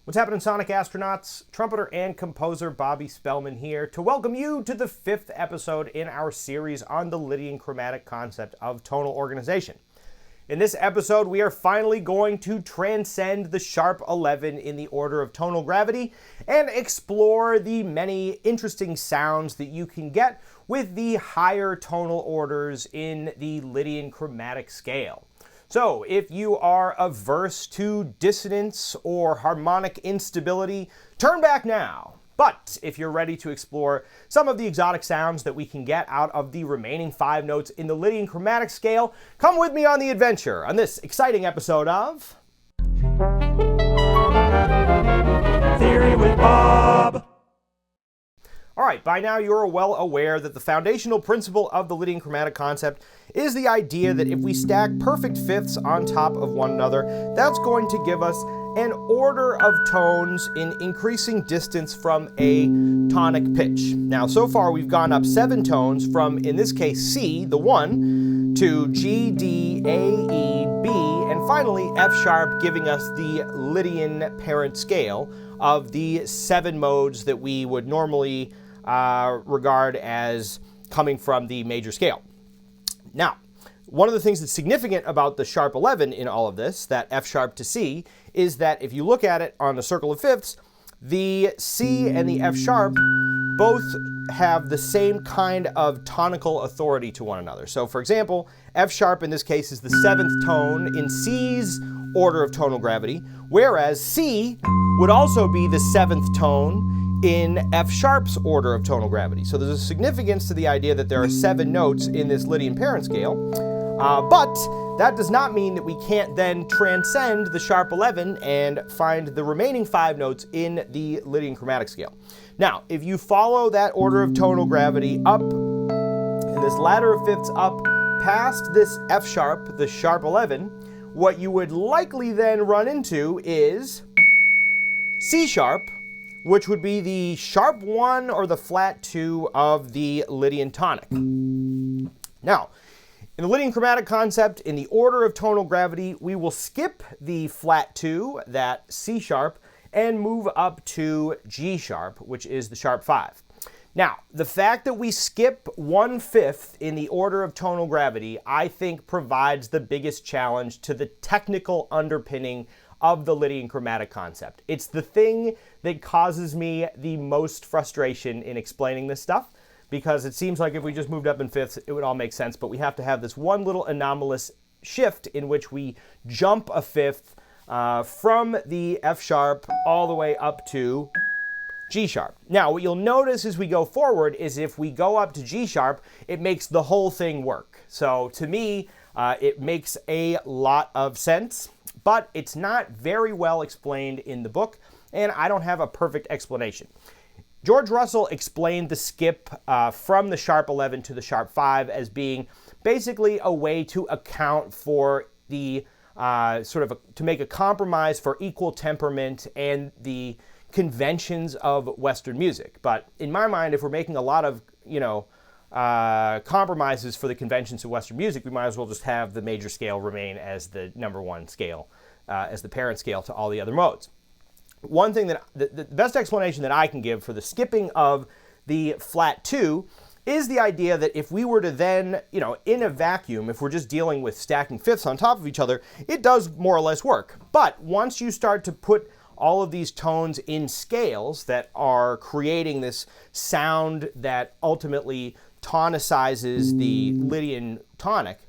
What's happening, Sonic Astronauts? Trumpeter and composer Bobby Spellman here to welcome you to the 5th episode in our series on the Lydian Chromatic concept of tonal organization. In this episode, we are finally going to transcend the sharp 11 in the order of tonal gravity and explore the many interesting sounds that you can get with the higher tonal orders in the Lydian Chromatic scale. So, if you are averse to dissonance or harmonic instability, turn back now. But if you're ready to explore some of the exotic sounds that we can get out of the remaining 5 notes in the Lydian Chromatic scale, come with me on the adventure on this exciting episode of Theory with Bob. Alright, by now you're well aware that the foundational principle of the Lydian Chromatic concept is the idea that if we stack perfect fifths on top of one another, that's going to give us an order of tones in increasing distance from a tonic pitch. Now, so far we've gone up 7 tones from, in this case, C, the 1, to G, D, A, E, B, and finally F sharp, giving us the Lydian parent scale of the 7 modes that we would normally regard as coming from the major scale. Now, one of the things that's significant about the sharp 11 in all of this, that F sharp to C, is that if you look at it on the circle of fifths, the C and the F sharp both have the same kind of tonical authority to one another. So, for example, F sharp in this case is the 7th tone in C's order of tonal gravity, whereas C would also be the 7th tone in F sharp's order of tonal gravity. So there's a significance to the idea that there are 7 notes in this Lydian parent scale, but that does not mean that we can't then transcend the sharp 11 and find the remaining 5 notes in the Lydian Chromatic scale. Now, if you follow that order of tonal gravity up, and this ladder of fifths up past this F sharp, the sharp 11, what you would likely then run into is C sharp, which would be the sharp 1 or the flat 2 of the Lydian tonic. Now, in the Lydian Chromatic concept, in the order of tonal gravity, we will skip the flat 2, that C sharp, and move up to G sharp, which is the sharp 5. Now, the fact that we skip 1/5 in the order of tonal gravity, I think provides the biggest challenge to the technical underpinning of the Lydian Chromatic concept. It's the thing that causes me the most frustration in explaining this stuff, because it seems like if we just moved up in fifths, it would all make sense, but we have to have this one little anomalous shift in which we jump a fifth from the F sharp all the way up to G sharp. Now, what you'll notice as we go forward is if we go up to G sharp, it makes the whole thing work. So to me, it makes a lot of sense, but it's not very well explained in the book, and I don't have a perfect explanation. George Russell explained the skip from the sharp 11 to the sharp 5 as being basically a way to account for the to make a compromise for equal temperament and the conventions of Western music. But in my mind, if we're making a lot of, compromises for the conventions of Western music, we might as well just have the major scale remain as the number 1 scale, as the parent scale to all the other modes. One thing that the best explanation that I can give for the skipping of the flat 2 is the idea that if we were to then, in a vacuum, if we're just dealing with stacking fifths on top of each other, it does more or less work. But once you start to put all of these tones in scales that are creating this sound that ultimately tonicizes the Lydian tonic,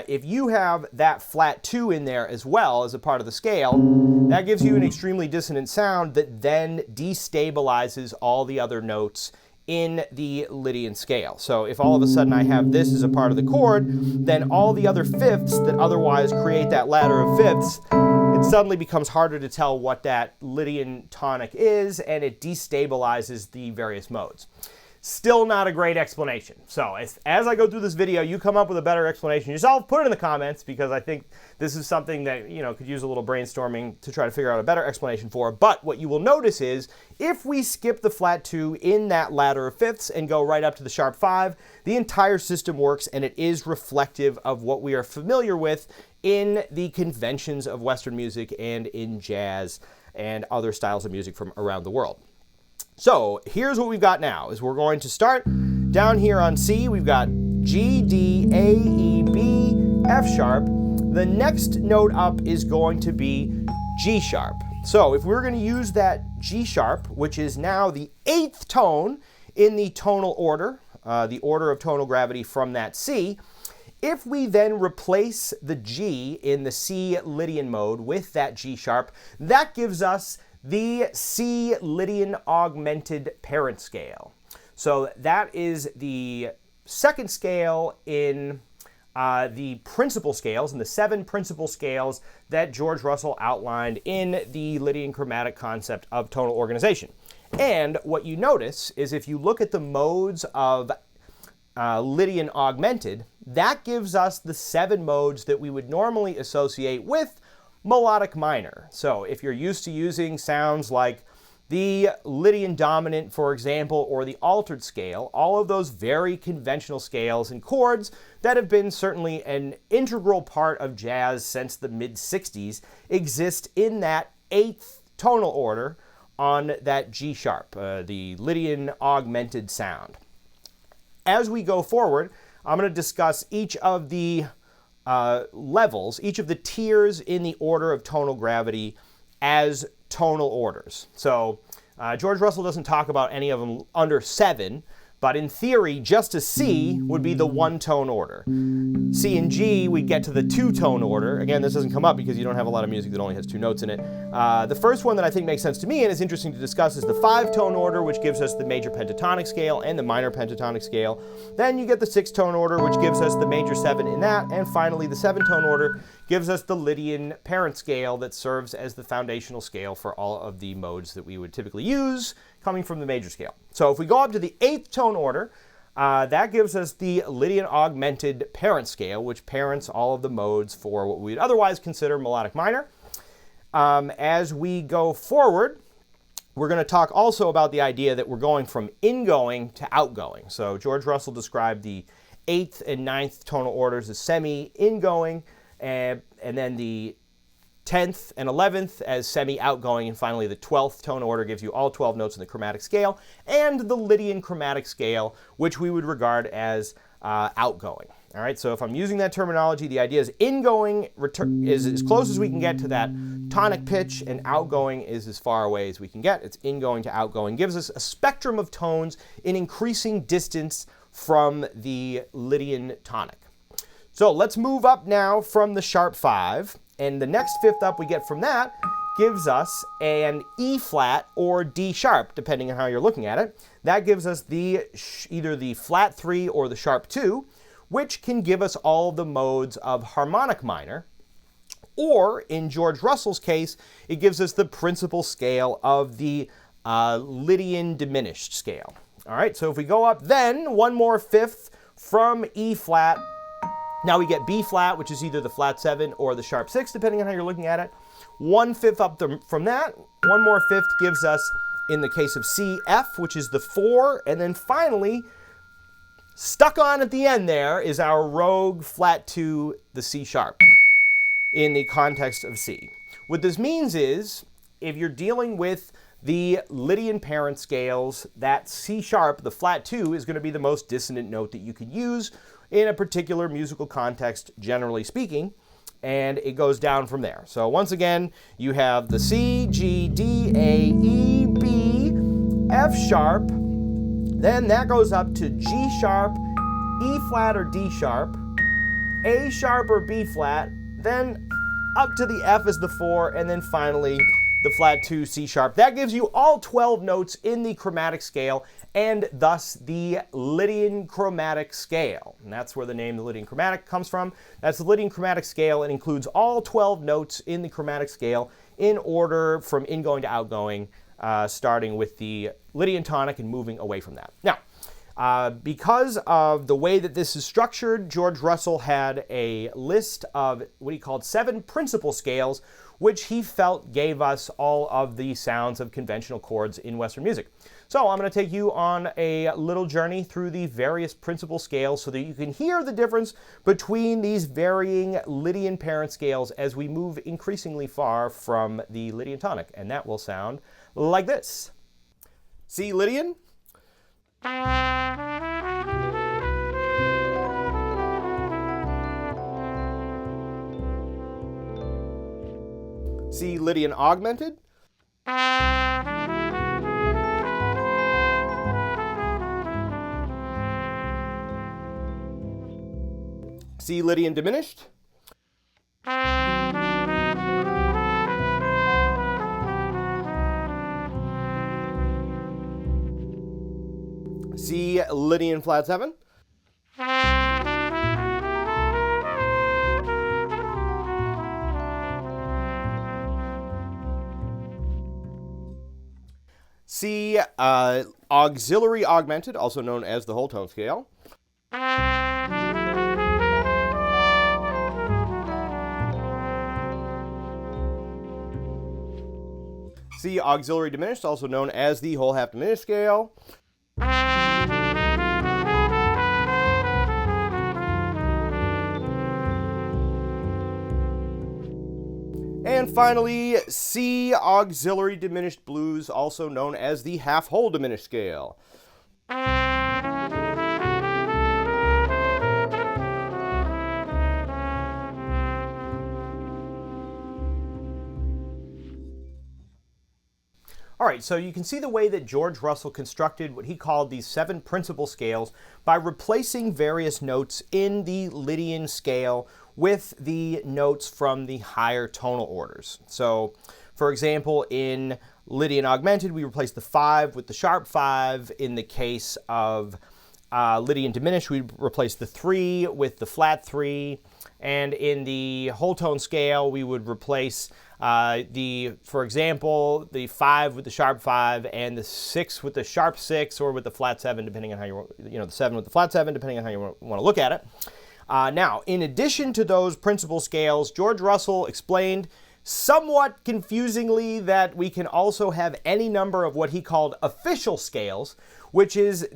if you have that flat 2 in there as well as a part of the scale, that gives you an extremely dissonant sound that then destabilizes all the other notes in the Lydian scale. So if all of a sudden I have this as a part of the chord, then all the other fifths that otherwise create that ladder of fifths, it suddenly becomes harder to tell what that Lydian tonic is, and it destabilizes the various modes. Still not a great explanation. So as I go through this video, you come up with a better explanation yourself, put it in the comments, because I think this is something that, could use a little brainstorming to try to figure out a better explanation for. But what you will notice is, if we skip the flat 2 in that ladder of fifths and go right up to the sharp 5, the entire system works, and it is reflective of what we are familiar with in the conventions of Western music and in jazz and other styles of music from around the world. So here's what we've got now, is we're going to start down here on C. We've got G, D, A, E, B, F sharp. The next note up is going to be G sharp. So if we're going to use that G sharp, which is now the 8th tone in the tonal order, the order of tonal gravity from that C, if we then replace the G in the C Lydian mode with that G sharp, that gives us the C Lydian augmented parent scale. So that is the second scale in the principal scales, in the 7 principal scales that George Russell outlined in the Lydian chromatic concept of tonal organization. And what you notice is if you look at the modes of Lydian augmented, that gives us the 7 modes that we would normally associate with melodic minor. So if you're used to using sounds like the Lydian dominant, for example, or the altered scale, all of those very conventional scales and chords that have been certainly an integral part of jazz since the mid-60s exist in that 8th tonal order on that G sharp, the Lydian augmented sound. As we go forward, I'm going to discuss each of the levels, each of the tiers in the order of tonal gravity as tonal orders. So George Russell doesn't talk about any of them under 7, but in theory, just a C would be the 1-tone order. C and G, we get to the 2-tone order. Again, this doesn't come up because you don't have a lot of music that only has 2 notes in it. The first one that I think makes sense to me and is interesting to discuss is the 5-tone order, which gives us the major pentatonic scale and the minor pentatonic scale. Then you get the 6-tone order, which gives us the major 7 in that. And finally, the 7-tone order gives us the Lydian parent scale that serves as the foundational scale for all of the modes that we would typically use coming from the major scale. So if we go up to the 8th tone order, that gives us the Lydian augmented parent scale, which parents all of the modes for what we'd otherwise consider melodic minor. As we go forward, we're going to talk also about the idea that we're going from ingoing to outgoing. So George Russell described the 8th and 9th tonal orders as semi-ingoing, and then the 10th and 11th as semi-outgoing, and finally the 12th tone order gives you all 12 notes in the chromatic scale, and the Lydian chromatic scale, which we would regard as outgoing. All right, so if I'm using that terminology, the idea is ingoing is as close as we can get to that tonic pitch, and outgoing is as far away as we can get. It's ingoing to outgoing. Gives us a spectrum of tones in increasing distance from the Lydian tonic. So let's move up now from the sharp 5. And the next 5th up we get from that gives us an E flat or D sharp, depending on how you're looking at it. That gives us either the flat 3 or the sharp 2, which can give us all the modes of harmonic minor. Or, in George Russell's case, it gives us the principal scale of the Lydian diminished scale. All right, so if we go up then, one more 5th from E flat. Now we get B flat, which is either the flat 7 or the sharp 6, depending on how you're looking at it. 1/5 up from that. One more 5th gives us, in the case of C, F, which is the 4. And then finally, stuck on at the end there is our rogue flat 2, the C sharp, in the context of C. What this means is, if you're dealing with the Lydian parent scales, that C sharp, the flat 2, is going to be the most dissonant note that you could use in a particular musical context, generally speaking, and it goes down from there. So once again, you have the C, G, D, A, E, B, F sharp, then that goes up to G sharp, E flat or D sharp, A sharp or B flat, then up to the F as the 4, and then finally the flat 2, C sharp. That gives you all 12 notes in the chromatic scale, and thus the Lydian chromatic scale. And that's where the name the Lydian chromatic comes from. That's the Lydian chromatic scale. It includes all 12 notes in the chromatic scale in order from ingoing to outgoing, starting with the Lydian tonic and moving away from that. Now, because of the way that this is structured, George Russell had a list of what he called 7 principal scales, which he felt gave us all of the sounds of conventional chords in Western music. So I'm going to take you on a little journey through the various principal scales so that you can hear the difference between these varying Lydian parent scales as we move increasingly far from the Lydian tonic. And that will sound like this. C Lydian. C Lydian augmented. C Lydian diminished. C Lydian flat 7. C auxiliary augmented, also known as the whole tone scale. C auxiliary diminished, also known as the whole half diminished scale. And finally, C auxiliary diminished blues, also known as the half whole diminished scale. All right, so you can see the way that George Russell constructed what he called these 7 principal scales by replacing various notes in the Lydian scale with the notes from the higher tonal orders. So, for example, in Lydian augmented, we replaced the 5 with the sharp 5. In the case of Lydian diminished, we replaced the 3 with the flat 3. And in the whole tone scale, we would replace for example, the 5 with the sharp 5 and the 6 with the sharp 6, or with the flat 7, depending on how the 7 with the flat 7, depending on how you want to look at it. Now, in addition to those principal scales, George Russell explained somewhat confusingly that we can also have any number of what he called official scales, which is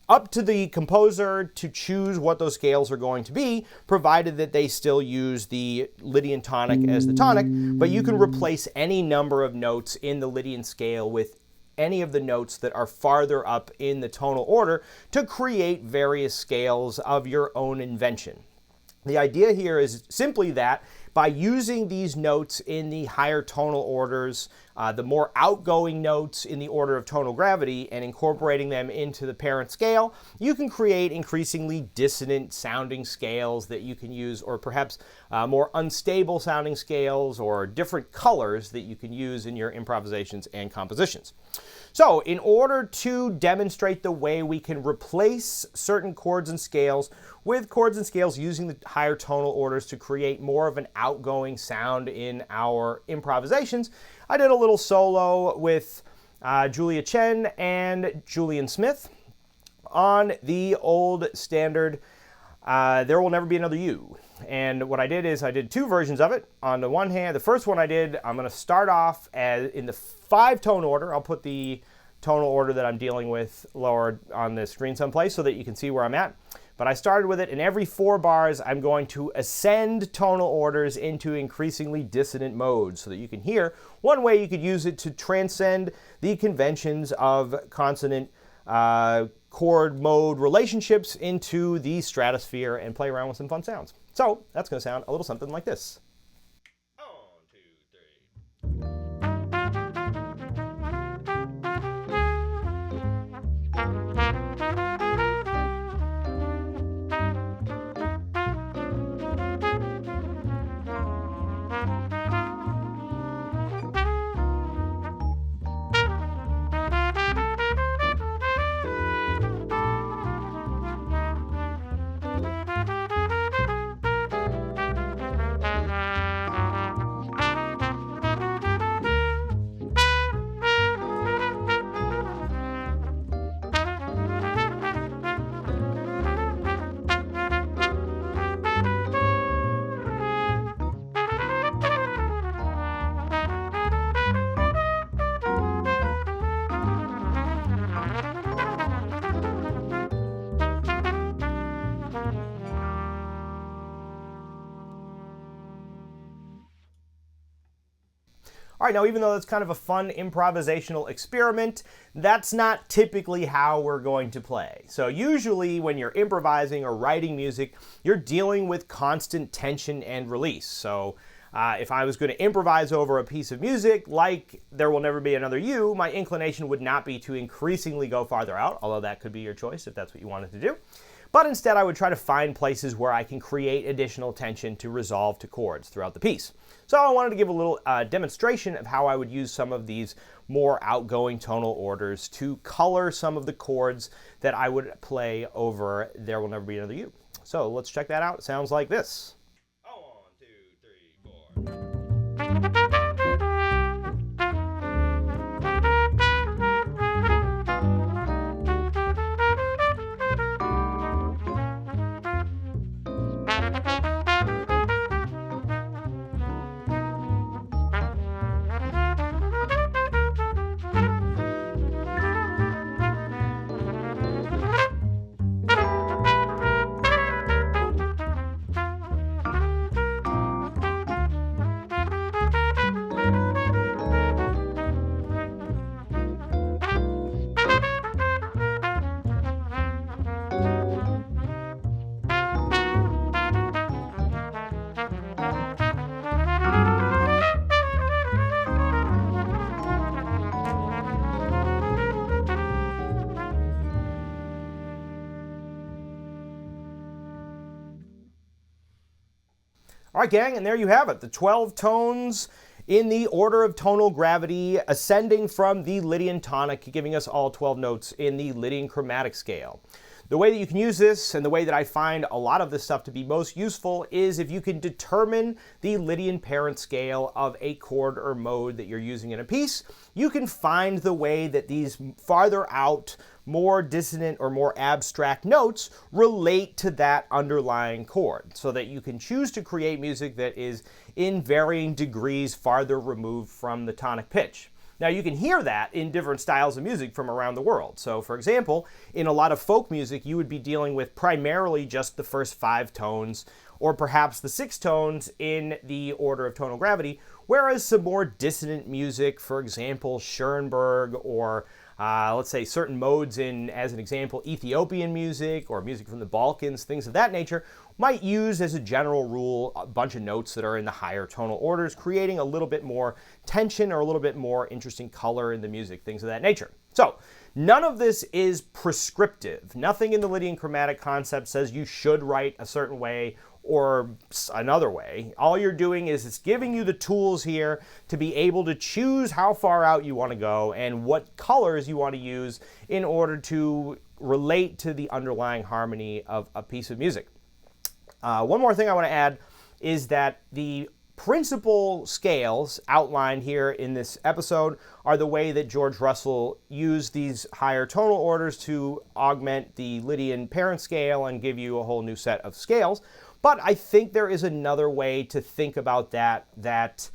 up to the composer to choose what those scales are going to be, provided that they still use the Lydian tonic as the tonic, but you can replace any number of notes in the Lydian scale with any of the notes that are farther up in the tonal order to create various scales of your own invention. The idea here is simply that by using these notes in the higher tonal orders, the more outgoing notes in the order of tonal gravity, and incorporating them into the parent scale, you can create increasingly dissonant sounding scales that you can use, or perhaps more unstable sounding scales or different colors that you can use in your improvisations and compositions. So, in order to demonstrate the way we can replace certain chords and scales with chords and scales using the higher tonal orders to create more of an outgoing sound in our improvisations, I did a little solo with Julia Chen and Julian Smith on the old standard There Will Never Be Another You. And what I did is I did 2 versions of it. On the one hand, the first one I did, I'm going to start off in the 5-tone order. I'll put the tonal order that I'm dealing with lower on the screen someplace so that you can see where I'm at. But I started with it, and every 4 bars I'm going to ascend tonal orders into increasingly dissonant modes so that you can hear. One way you could use it to transcend the conventions of consonant chord mode relationships into the stratosphere and play around with some fun sounds. So that's going to sound a little something like this. 1, 2, 3. All right, now even though that's kind of a fun improvisational experiment, that's not typically how we're going to play. So usually when you're improvising or writing music, you're dealing with constant tension and release. So if I was going to improvise over a piece of music like There Will Never Be Another You, my inclination would not be to increasingly go farther out, although that could be your choice if that's what you wanted to do. But instead I would try to find places where I can create additional tension to resolve to chords throughout the piece. So I wanted to give a little demonstration of how I would use some of these more outgoing tonal orders to color some of the chords that I would play over There Will Never Be Another You. So let's check that out. It sounds like this. 1, 2, 3, 4. All right, gang, and there you have it, the 12 tones in the order of tonal gravity, ascending from the Lydian tonic, giving us all 12 notes in the Lydian chromatic scale. The way that you can use this, and the way that I find a lot of this stuff to be most useful, is if you can determine the Lydian parent scale of a chord or mode that you're using in a piece, you can find the way that these farther out, more dissonant or more abstract notes relate to that underlying chord, so that you can choose to create music that is in varying degrees farther removed from the tonic pitch. Now you can hear that in different styles of music from around the world. So for example, in a lot of folk music, you would be dealing with primarily just the first 5 tones, or perhaps the 6 tones in the order of tonal gravity, whereas some more dissonant music, for example, Schoenberg, or let's say certain modes in, as an example, Ethiopian music or music from the Balkans, things of that nature, might use as a general rule a bunch of notes that are in the higher tonal orders, creating a little bit more tension or a little bit more interesting color in the music, things of that nature. So none of this is prescriptive. Nothing in the Lydian chromatic concept says you should write a certain way or another way. All you're doing is it's giving you the tools here to be able to choose how far out you want to go and what colors you want to use in order to relate to the underlying harmony of a piece of music. One more thing I want to add is that the principal scales outlined here in this episode are the way that George Russell used these higher tonal orders to augment the Lydian parent scale and give you a whole new set of scales. But I think there is another way to think about that that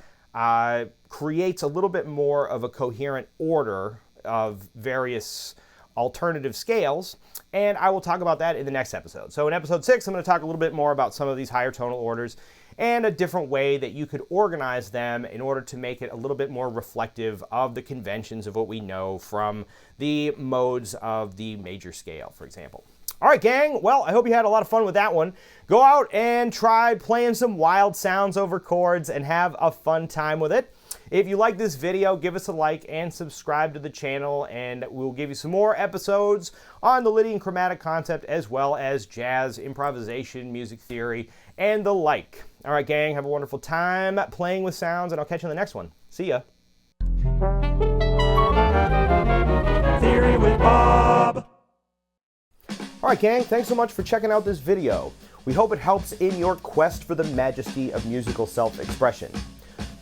creates a little bit more of a coherent order of various alternative scales, and I will talk about that in the next episode. So in episode 6, I'm going to talk a little bit more about some of these higher tonal orders and a different way that you could organize them in order to make it a little bit more reflective of the conventions of what we know from the modes of the major scale, for example. All right, gang. Well, I hope you had a lot of fun with that one. Go out and try playing some wild sounds over chords and have a fun time with it. If you like this video, give us a like and subscribe to the channel, and we'll give you some more episodes on the Lydian chromatic concept, as well as jazz, improvisation, music theory, and the like. All right, gang. Have a wonderful time playing with sounds, and I'll catch you on the next one. See ya. Theory with Bob. All right, gang, thanks so much for checking out this video. We hope it helps in your quest for the majesty of musical self-expression.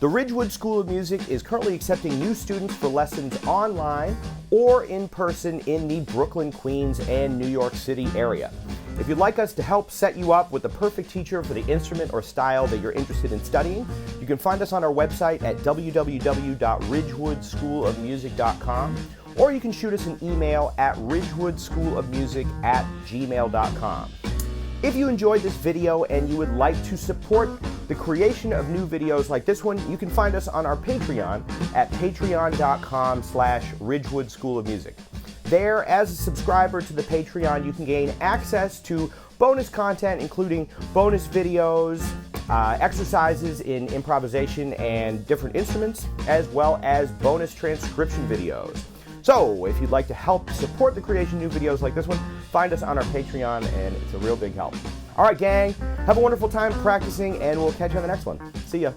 The Ridgewood School of Music is currently accepting new students for lessons online or in person in the Brooklyn, Queens, and New York City area. If you'd like us to help set you up with the perfect teacher for the instrument or style that you're interested in studying, you can find us on our website at www.ridgewoodschoolofmusic.com, or you can shoot us an email at ridgewoodschoolofmusic@gmail.com. If you enjoyed this video and you would like to support the creation of new videos like this one, you can find us on our Patreon at patreon.com/Ridgewood School of Music. There, as a subscriber to the Patreon, you can gain access to bonus content, including bonus videos, exercises in improvisation and different instruments, as well as bonus transcription videos. So, if you'd like to help support the creation of new videos like this one, find us on our Patreon, and it's a real big help. All right, gang, have a wonderful time practicing, and we'll catch you on the next one. See ya.